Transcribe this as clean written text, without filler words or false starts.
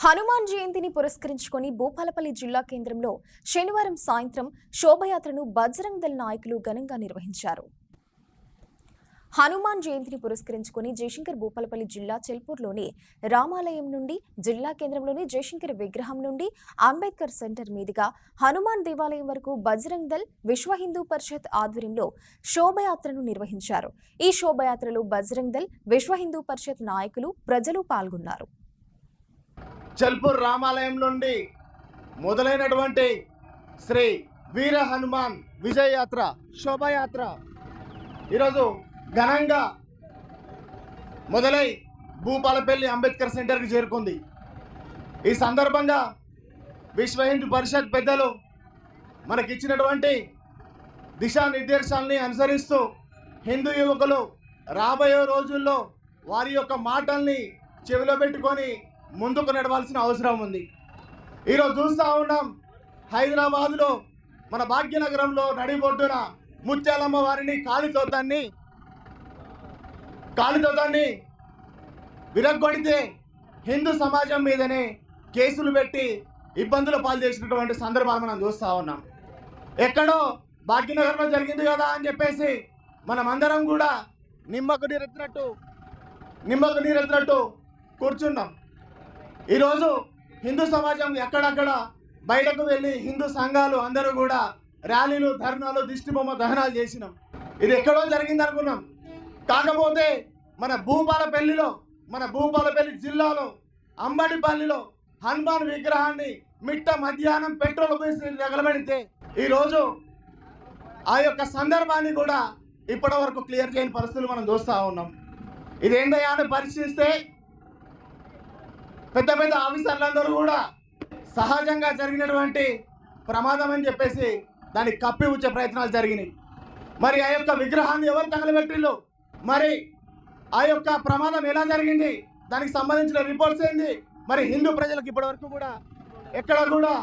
హనుమాన్ జయంతిని పురస్కరించుకొని భూపాలపల్లి జిల్లా కేంద్రంలో శనివారం సాయంత్రం శోభయాత్రను బజరంగ్ దళ్ నాయకులు ఘనంగా నిర్వహించారు. హనుమాన్ జయంతిని పురస్కరించుకొని జయశంకర్ భూపాలపల్లి జిల్లా చెల్పూర్లోని రామాలయం నుండి జిల్లా కేంద్రంలోని జయశంకర్ విగ్రహం నుండి అంబేద్కర్ సెంటర్ మీదుగా హనుమాన్ దేవాలయం వరకు బజరంగ్ దళ్ విశ్వ హిందూ పరిషత్ ఆధ్వర్యంలో శోభయాత్రను నిర్వహించారు. ఈ శోభయాత్రలో బజరంగ్ దళ్ విశ్వ హిందూ పరిషత్ నాయకులు ప్రజలు పాల్గొన్నారు. చెల్పూర్ రామాలయం నుండి మొదలైనటువంటి శ్రీ వీర హనుమాన్ విజయ యాత్ర శోభయాత్ర ఈరోజు ఘనంగా మొదలై భూపాలపల్లి అంబేద్కర్ సెంటర్కి చేరుకుంది. ఈ సందర్భంగా విశ్వ హిందూ పరిషత్ పెద్దలు మనకిచ్చినటువంటి దిశానిర్దేశాలని అనుసరిస్తూ హిందూ యువకులు రాబోయే రోజుల్లో వారి యొక్క మాటల్ని చెవిలో పెట్టుకొని ముందుకు నడవాల్సిన అవసరం ఉంది. ఈరోజు చూస్తూ ఉన్నాం, హైదరాబాదులో మన భాగ్యనగరంలో నడిబొడ్డున ముత్యాలమ్మ వారిని కాళితోతాన్ని విరగ్గొడితే హిందూ సమాజం మీదనే కేసులు పెట్టి ఇబ్బందులు పాలు చేసినటువంటి సందర్భాలు మనం చూస్తూ ఉన్నాం. ఎక్కడో భాగ్యనగరంలో జరిగింది కదా అని చెప్పేసి మనమందరం కూడా నిమ్మకు నీరెత్తినట్టు కూర్చున్నాం. ఈరోజు హిందూ సమాజం ఎక్కడక్కడ బయటకు వెళ్ళి హిందూ సంఘాలు అందరూ కూడా ర్యాలీలు, ధర్నాలు, దిష్టిబొమ్మ దహనాలు చేసినాం. ఇది ఎక్కడో జరిగింది అనుకున్నాం. కాకపోతే మన భూపాలపల్లి జిల్లాలో అంబడిపల్లిలో హనుమాన్ విగ్రహాన్ని మిట్ట మధ్యాహ్నం పెట్రోల్ పోసి తగలబెడితే ఈరోజు ఆ యొక్క సందర్భాన్ని కూడా ఇప్పటి వరకు క్లియర్ చేయని పరిస్థితులు మనం చూస్తూ ఉన్నాం. ఇదేందయ్యా అని పరిశీలిస్తే పెద్ద పెద్ద ఆఫీసర్లందరూ కూడా సహజంగా జరిగినటువంటి ప్రమాదం అని చెప్పేసి దాన్ని కప్పి ఉంచే ప్రయత్నాలు జరిగినాయి. మరి ఆ యొక్క విగ్రహాన్ని ఎవరు తగలబెట్టిళ్ళు, మరి ఆ యొక్క ప్రమాదం ఎలా జరిగింది, దానికి సంబంధించిన రిపోర్ట్స్ ఏంది, మరి హిందూ ప్రజలకు ఇప్పటి వరకు కూడా ఎక్కడ కూడా